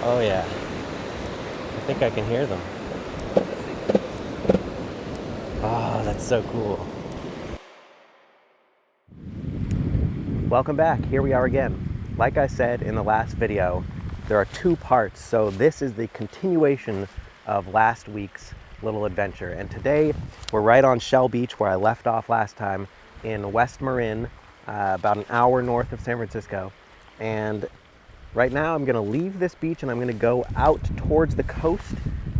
Oh yeah, I think I can hear them. Oh, that's so cool. Welcome back. Here we are again. Like I said in the last video, there are two parts. So this is the continuation of last week's little adventure. And today we're right on Shell Beach where I left off last time in West Marin, about an hour north of San Francisco. And right now I'm going to leave this beach and I'm going to go out towards the coast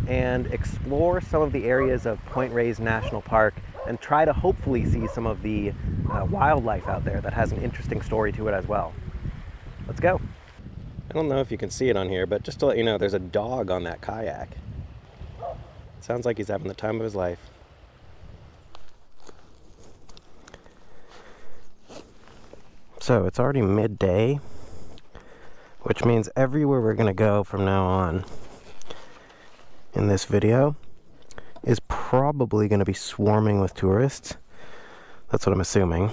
and explore some of the areas of Point Reyes National Park and try to hopefully see some of the wildlife out there that has an interesting story to it as well. Let's go. I don't know if you can see it on here, but just to let you know, there's a dog on that kayak. It sounds like he's having the time of his life. So it's already midday, which means everywhere we're going to go from now on in this video is probably going to be swarming with tourists. That's what I'm assuming.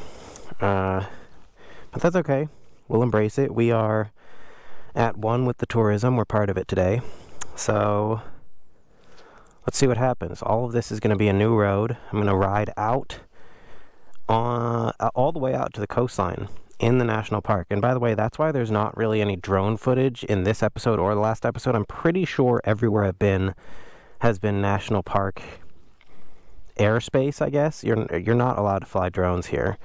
But that's okay. We'll embrace it. We are at one with the tourism. We're part of it today. So let's see what happens. All of this is going to be a new road. I'm going to ride out all the way out to the coastline in the national park. And by the way, that's why there's not really any drone footage in this episode or the last episode. I'm pretty sure everywhere I've been has been national park airspace, I guess. You're not allowed to fly drones here,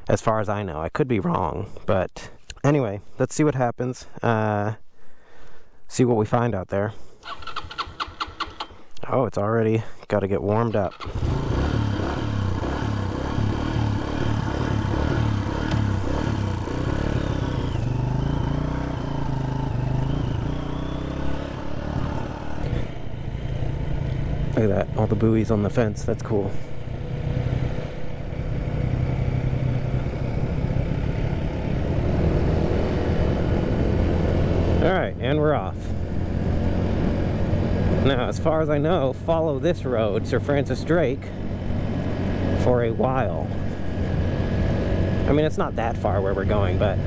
as far as I know. I could be wrong, but anyway, let's see what happens. See what we find out there. Oh, it's already got to get warmed up. Look at that, all the buoys on the fence, that's cool. Alright, and we're off. Now, as far as I know, follow this road, Sir Francis Drake, for a while. I mean, it's not that far where we're going, but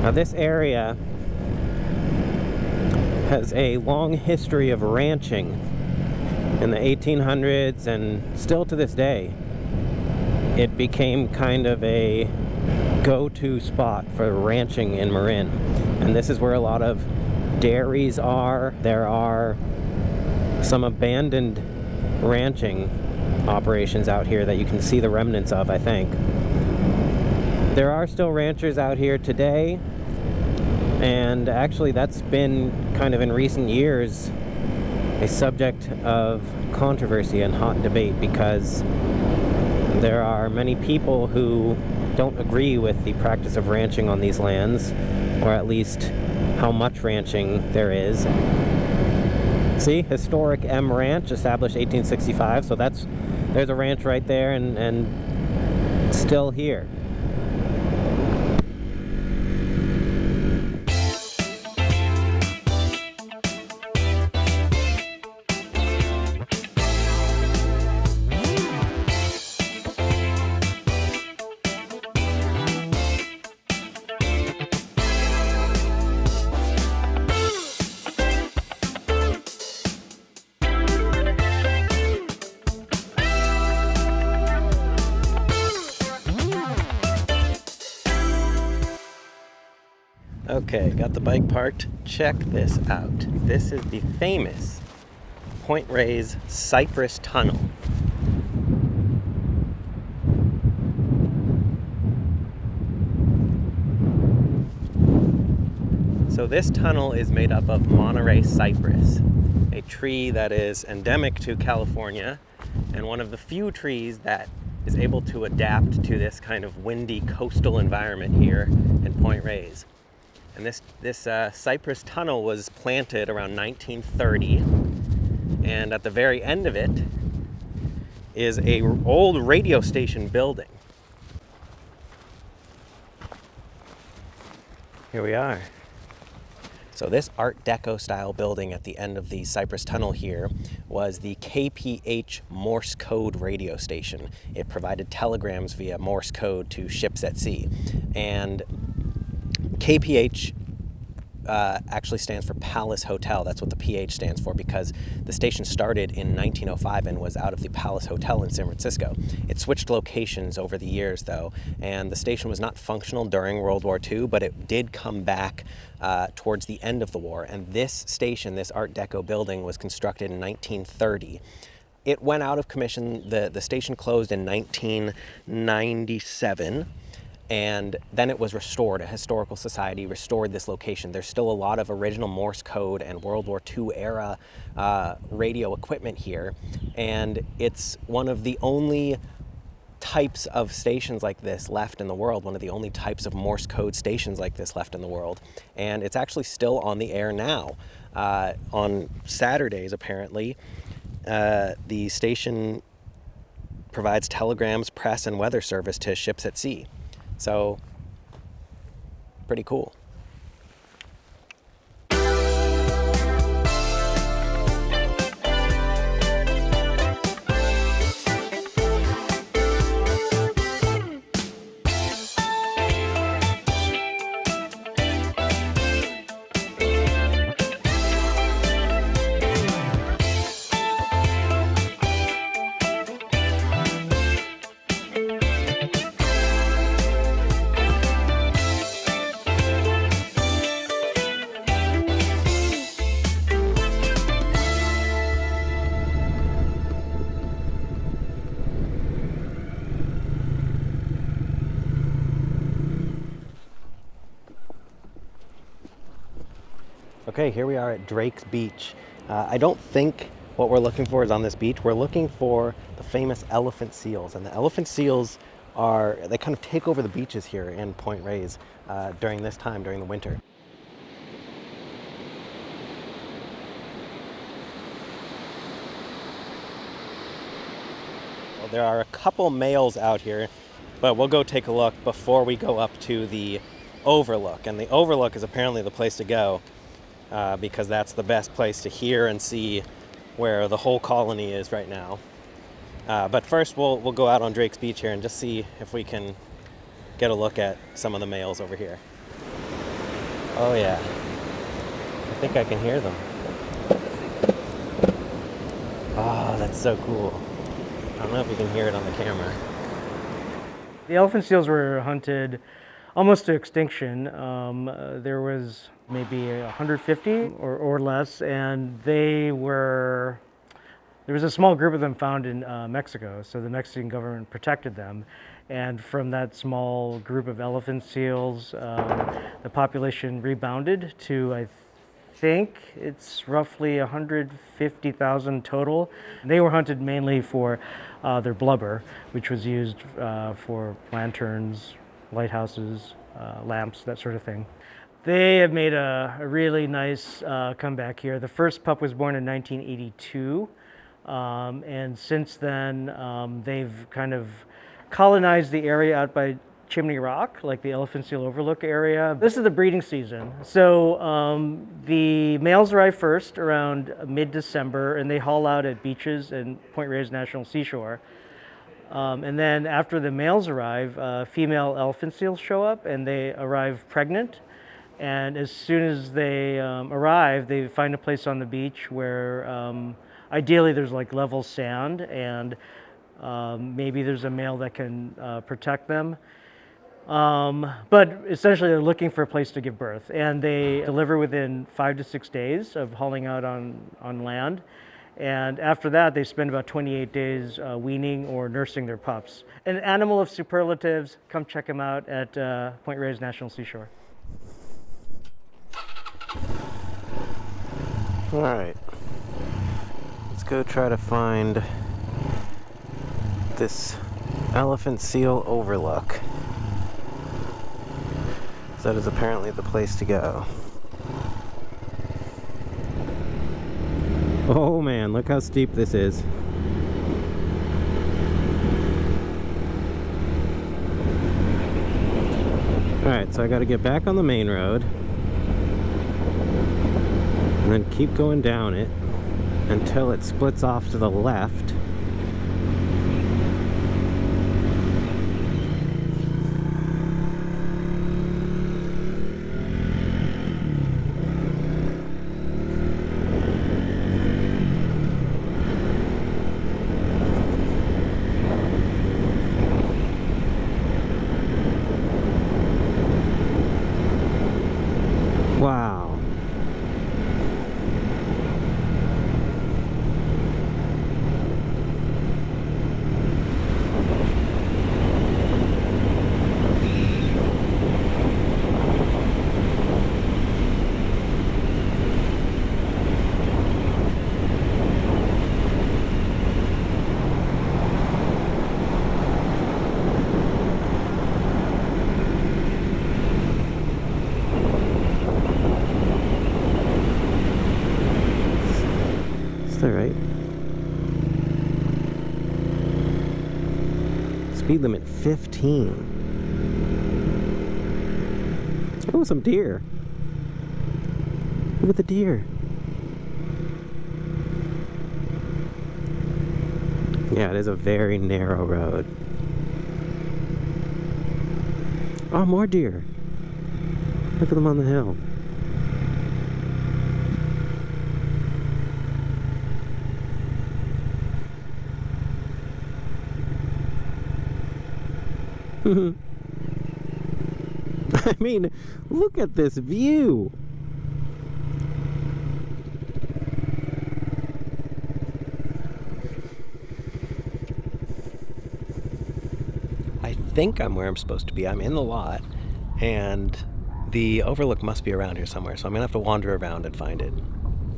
now this area has a long history of ranching in the 1800s, and still to this day it became kind of a go-to spot for ranching in Marin. And this is where a lot of dairies are. There are some abandoned ranching operations out here that you can see the remnants of, I think. There are still ranchers out here today. And actually that's been kind of in recent years a subject of controversy and hot debate, because there are many people who don't agree with the practice of ranching on these lands, or at least how much ranching there is. See, historic M Ranch, established 1865, so there's a ranch right there and still here. Okay, got the bike parked. Check this out. This is the famous Point Reyes Cypress Tunnel. So this tunnel is made up of Monterey cypress, a tree that is endemic to California and one of the few trees that is able to adapt to this kind of windy coastal environment here in Point Reyes. And this cypress tunnel was planted around 1930, and at the very end of it is a old radio station building. Here we are. So this Art Deco style building at the end of the Cypress Tunnel here was the KPH Morse code radio station. It provided telegrams via Morse code to ships at sea. And KPH actually stands for Palace Hotel. That's what the PH stands for, because the station started in 1905 and was out of the Palace Hotel in San Francisco. It switched locations over the years, though, and the station was not functional during World War II, but it did come back towards the end of the war. And this station, this Art Deco building, was constructed in 1930. It went out of commission. The station closed in 1997. And then it was restored. A historical society restored this location. There's still a lot of original Morse code and World War II era radio equipment here. And it's one of the only types of stations like this left in the world, one of the only types of Morse code stations like this left in the world. And it's actually still on the air now. On Saturdays, apparently, the station provides telegrams, press, and weather service to ships at sea. So, pretty cool. Okay, here we are at Drake's Beach. I don't think what we're looking for is on this beach. We're looking for the famous elephant seals. And the elephant seals they kind of take over the beaches here in Point Reyes during this time, during the winter. Well, there are a couple males out here, but we'll go take a look before we go up to the overlook. And the overlook is apparently the place to go. Because that's the best place to hear and see where the whole colony is right now. But first we'll go out on Drake's Beach here and just see if we can get a look at some of the males over here. Oh yeah, I think I can hear them. Oh, that's so cool. I don't know if you can hear it on the camera. The elephant seals were hunted almost to extinction. There was maybe 150 or less, and there was a small group of them found in Mexico, so the Mexican government protected them. And from that small group of elephant seals, the population rebounded to, I think it's roughly 150,000 total. They were hunted mainly for their blubber, which was used for lanterns, lighthouses, lamps, that sort of thing. They have made a really nice comeback here. The first pup was born in 1982, and since then they've kind of colonized the area out by Chimney Rock, like the elephant seal overlook area. This is the breeding season. So the males arrive first around mid-December, and they haul out at beaches in Point Reyes National Seashore. And then after the males arrive, female elephant seals show up, and they arrive pregnant. And as soon as they arrive, they find a place on the beach where ideally there's like level sand, and maybe there's a male that can protect them. But essentially they're looking for a place to give birth, and they deliver within 5 to 6 days of hauling out on land. And after that, they spend about 28 days weaning or nursing their pups. An animal of superlatives. Come check them out at Point Reyes National Seashore. All right, let's go try to find this elephant seal overlook. So that is apparently the place to go. Oh man, look how steep this is. Alright, so I gotta get back on the main road and then keep going down it until it splits off to the left. speed limit 15. Oh, some deer. Look at the deer. Yeah, it is a very narrow road. Oh, more deer. Look at them on the hill. I mean, look at this view. I think I'm where I'm supposed to be. I'm in the lot, and the overlook must be around here somewhere, so I'm gonna have to wander around and find it.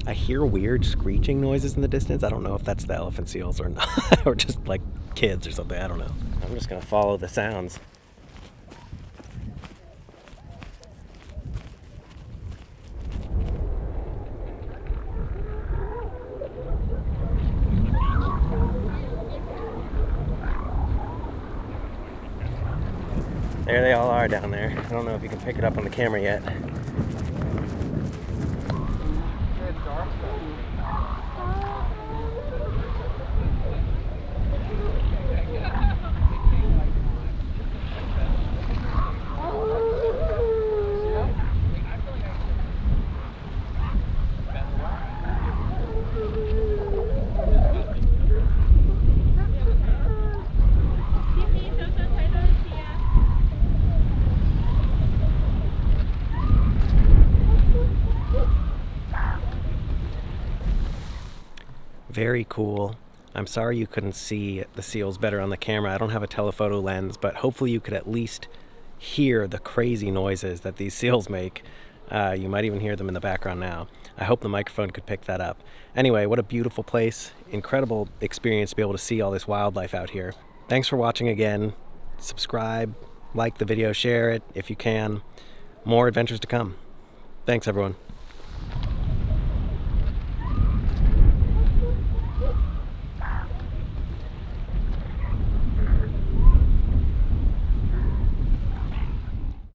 I hear weird screeching noises in the distance. I don't know if that's the elephant seals or not, or just like kids or something. I don't know. I'm just gonna follow the sounds. There they all are down there. I don't know if you can pick it up on the camera yet. Very cool. I'm sorry you couldn't see the seals better on the camera. I don't have a telephoto lens, but hopefully you could at least hear the crazy noises that these seals make. You might even hear them in the background now. I hope the microphone could pick that up. Anyway, what a beautiful place. Incredible experience to be able to see all this wildlife out here. Thanks for watching again. Subscribe, like the video, share it if you can. More adventures to come. Thanks, everyone.